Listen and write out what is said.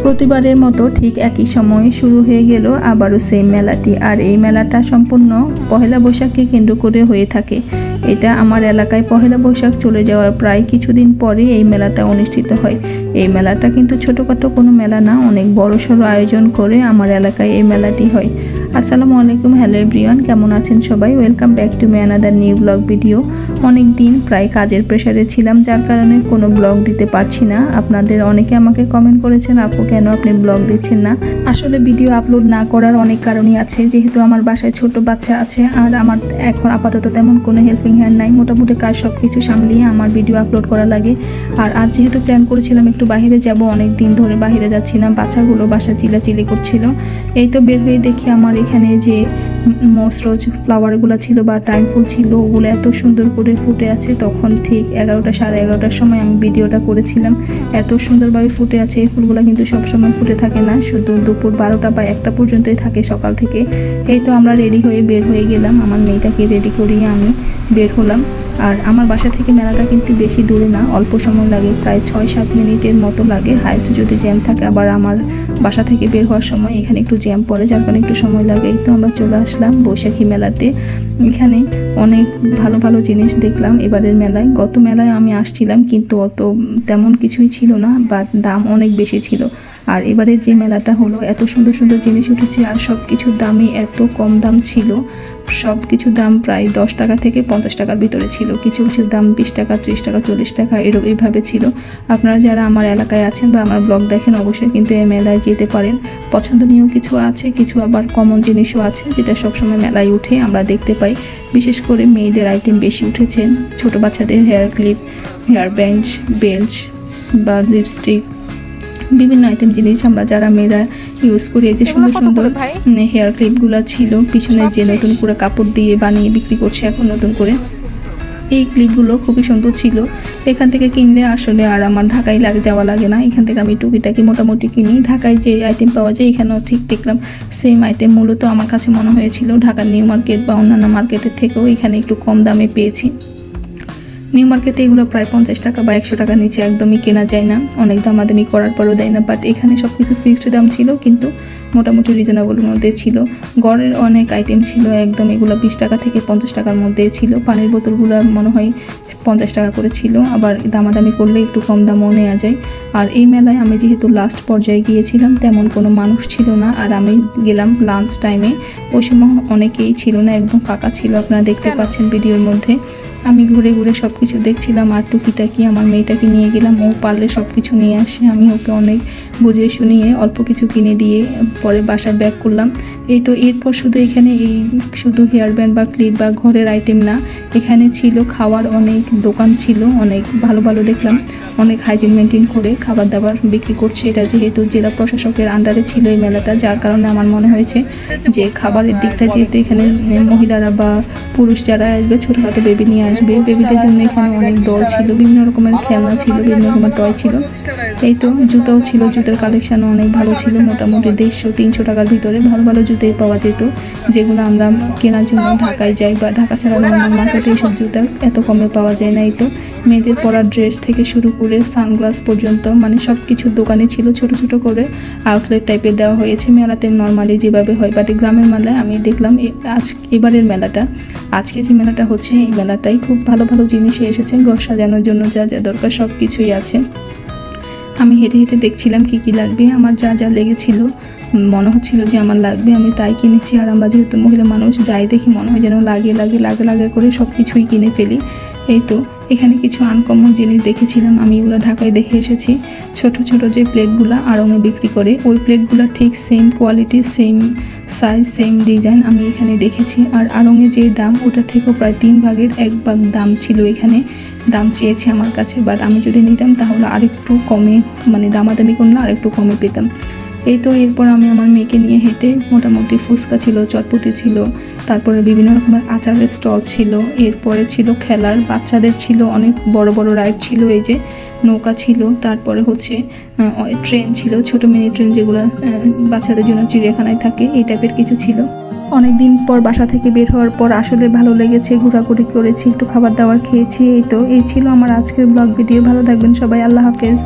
প্রতিবারের মতো ঠিক একই সময়ে শুরু হয়ে গেল আবারও সেই মেলাটি। আর এই মেলাটা সম্পূর্ণ পহেলা বৈশাখকে কেন্দ্র করে হয়ে থাকে। এটা আমার এলাকায় পহেলা বৈশাখ চলে যাওয়ার প্রায় কিছুদিন পরে এই মেলাটা অনুষ্ঠিত হয়। এই মেলাটা কিন্তু ছোটোখাটো কোনো মেলা না, অনেক বড়সড় আয়োজন করে আমার এলাকায় এই মেলাটি হয়। আসসালামু আলাইকুম, হ্যালো এভরিওয়ান, কেমন আছেন সবাই? Welcome back to my another new blog video. অনেক দিন প্রায় কাজের প্রেশারে ছিলাম, যার কারণে কোনো ব্লগ দিতে পারছি না। আপনাদের অনেকে আমাকে কমেন্ট করেছেন, আপু কেন আপনি ব্লগ দিচ্ছেন না। আসলে ভিডিও আপলোড না করার অনেক কারণই আছে, যেহেতু আমার বাসায় ছোট বাচ্চা আছে আর আমার এখন আপাতত তেমন কোনো হেল্পিং হ্যান্ড নাই। মোটামুটি কাজ সব কিছু সামলিয়ে আমার ভিডিও আপলোড করা লাগে। আর আজ যেহেতু প্ল্যান করেছিলাম একটু বাইরে যাব, অনেক দিন ধরে বাইরে যাচ্ছি না, বাচ্চাগুলো বাসা চিলাচিলি করছিল। এই তো বের হয়ে দেখি আমার এখানে যে মসরোজ ফ্লাওয়ারগুলো ছিল বা টাইম ফুল ছিল, ওগুলো এত সুন্দর করে ফুটে আছে। তখন ঠিক 11টা সাড়ে 11টার সময় আমি ভিডিওটা করেছিলাম। এত সুন্দরভাবে ফুটে আছে। এই ফুলগুলো কিন্তু সবসময় ফুটে থাকে না, শুধু দুপুর 12টা বা 1টা পর্যন্তই থাকে সকাল থেকে। এই তো আমরা রেডি হয়ে বের হয়ে গেলাম, আমার মেয়েটাকে রেডি করিয়ে আমি বের হলাম। আর আমার বাসা থেকে মেলাটা কিন্তু বেশি দূরে না, অল্প সময় লাগে, প্রায় 6-7 মিনিটের মতো লাগে হাইস্ট যদি জ্যাম থাকে। আবার আমার বাসা থেকে বের হওয়ার সময় এখানে একটু জ্যাম পড়ে, যার কারণে একটু সময় লাগে। তো আমরা চলে আসলাম বৈশাখী মেলাতে। এখানে অনেক ভালো ভালো জিনিস দেখলাম এবারের মেলায়। গত মেলায় আমি আসছিলাম কিন্তু অত তেমন কিছুই ছিল না, বা দাম অনেক বেশি ছিল। আর এবারে যে মেলাটা হলো, এত সুন্দর সুন্দর জিনিস উঠেছে আর সব কিছুর দামই এত কম দাম ছিল। সব কিছুর দাম প্রায় 10 টাকা থেকে 50 টাকার ভিতরে ছিল। কিছু কিছুর দাম 20 টাকা, 30 টাকা, 40 টাকা এইভাবে ছিল। আপনারা যারা আমার এলাকায় আছেন বা আমার ব্লগ দেখেন, অবশ্যই কিন্তু এই মেলায় যেতে পারেন। পছন্দনীয় কিছু আছে, কিছু আবার কমন জিনিসও আছে, যেটা সবসময় মেলায় উঠে আমরা দেখতে পাই। বিশেষ করে মেয়েদের আইটেম বেশি উঠেছে, ছোট বাচ্চাদের hair clip, hair band, belt বা লিপস্টিক, বিভিন্ন আইটেম জিনিস আমরা যারা মেয়েরা ইউজ করি। এই যে সুন্দর সুন্দর হেয়ার ক্লিপগুলো ছিল, পিছনে যে নতুন করে কাপড় দিয়ে বানিয়ে বিক্রি করছে এখন নতুন করে, এই ক্লিপগুলো খুবই সুন্দর ছিল। এখান থেকে কিনলে আসলে আর আমার ঢাকায় যাওয়া লাগে না, এখান থেকে আমি টুকিটাকি মোটামুটি কিনি। ঢাকায় যে আইটেম পাওয়া যায় এখানেও ঠিক দেখলাম সেম আইটেম। মূলত আমার কাছে মনে হয়েছিল ঢাকার নিউ মার্কেট বা অন্যান্য মার্কেটের থেকেও এখানে একটু কম দামে পেয়েছি। নিউ মার্কেটে এগুলো প্রায় 50 টাকা বা 100 টাকার নিচে একদমই কেনা যায় না, অনেক দামাদামি করার পরও দেয় না। বাট এখানে সব কিছু ফিক্সড দাম ছিল, কিন্তু মোটামুটি রিজনেবলের মধ্যে ছিল। গড়ের অনেক আইটেম ছিল একদম, এগুলো 20 টাকা থেকে 50 টাকার মধ্যে ছিল। পানির বোতলগুলো মনে হয় 50 টাকা করে ছিল, আবার দামাদামি করলে একটু কম দামও নেওয়া যায়। আর এই মেলায় আমি যেহেতু লাস্ট পর্যায়ে গিয়েছিলাম, তেমন কোনো মানুষ ছিল না। আর আমি গেলাম লাঞ্চ টাইমে, ওই সময় অনেকেই ছিল না, একদম ফাঁকা ছিল, আপনারা দেখতে পাচ্ছেন ভিডিওর মধ্যে। আমি ঘুরে ঘুরে সব কিছু দেখছিলাম আর টুকিটাকি আমার মেয়েটাকে নিয়ে গেলাম, ও পারলে সব কিছু নিয়ে আসে। আমি ওকে অনেক বুঝিয়ে শুনিয়ে অল্প কিছু কিনে দিয়ে পরে বাসায় ব্যাক করলাম। এই তো এরপর শুধু এখানে এই শুধু হেয়ার ব্যান্ড বা ক্লিপ বা ঘরের আইটেম না, এখানে ছিল খাওয়ার অনেক দোকান ছিল, অনেক ভালো ভালো দেখলাম, অনেক হাইজিন মেনটেন করে খাবার দাবার বিক্রি করছে। এটা যেহেতু জেলা প্রশাসকের আন্ডারে ছিল এই মেলাটা, যার কারণে আমার মনে হয়েছে যে খাবারের দিকটা যেহেতু এখানে মহিলারা বা পুরুষ যারা আসবে, ছোটোখাটো বেবি নিয়ে আসবে, বেবিদের জন্য এখানে অনেক দল ছিল, বিভিন্ন রকমের খেলনা ছিল, বিভিন্ন রকমের টয় ছিল। এই তো জুতাও ছিল, জুতার কালেকশানও অনেক ভালো ছিল, মোটামুটি 150-300 টাকার ভিতরে ভালো ভালো জুতোই পাওয়া যেত, যেগুলো আমরা কেনার জন্য ঢাকায় যাই বা ঢাকা ছাড়া অন্য মার্কেটে এইসব জুতা এত কমে পাওয়া যায় না। এই তো মেয়েদের পরার ড্রেস থেকে শুরু করে সানগ্লাস পর্যন্ত, মানে সব কিছুর দোকানে ছিল, ছোট ছোট করে আউটলেট টাইপের দেওয়া হয়েছে। মেলাতে নর্মালি যেভাবে হয়, বাট গ্রামের মেলায় আমি দেখলাম এবারের মেলাটা, আজকে যে মেলাটা হচ্ছে এই মেলাটাই খুব ভালো ভালো জিনিস এসেছে। ঘর সাজানোর জন্য যা যা দরকার সব কিছুই আছে। আমি হেঁটে হেঁটে দেখছিলাম কি কি লাগবে, আমার যা যা লেগেছিল মনে হচ্ছিল যে আমার লাগবে, আমি তাই কিনেছি। আর আমরা যেহেতু মহিলা মানুষ, যাই দেখি মনে হয় যেন লাগে লাগে লাগে লাগে করে সব কিছুই কিনে ফেলি। এই তো এখানে কিছু আনকমন জিনিস দেখেছিলাম, আমি এগুলো ঢাকায় দেখে এসেছি। ছোট ছোট যে প্লেটগুলো আড়ঙে বিক্রি করে, ওই প্লেটগুলো ঠিক same quality, same size, same design আমি এখানে দেখেছি। আর আড়ঙে যে দাম, ওটা থেকেও প্রায় 3 ভাগের 1 ভাগ দাম ছিল এখানে। দাম চেয়েছে আমার কাছে, বাট আমি যদি নিতাম তাহলে আরেকটু কমে, মানে দামাদামি করলে আরেকটু কমে পেতাম। এই তো এরপর আমি আমার মেয়েকে নিয়ে হেঁটে, মোটামুটি ফুচকা ছিল, চটপটি ছিল, তারপরে বিভিন্ন রকমের আচারের স্টল ছিল, এরপরে ছিল খেলার, বাচ্চাদের ছিল অনেক বড় বড় রাইড ছিল, এই যে নৌকা ছিল, তারপরে হচ্ছে ট্রেন ছিল, ছোট মিনি ট্রেন যেগুলো বাচ্চাদের জন্য চিড়িয়াখানায় থাকে, এই টাইপের কিছু ছিল। অনেক দিন পর বাসা থেকে বের হওয়ার পর আসলে ভালো লেগেছে, ঘোরাঘুরি করেছি, একটু খাবার দাবার খেয়েছি। এই তো এই ছিল আমার আজকের ব্লগ ভিডিও। ভালো থাকবেন সবাই, আল্লাহ হাফেজ।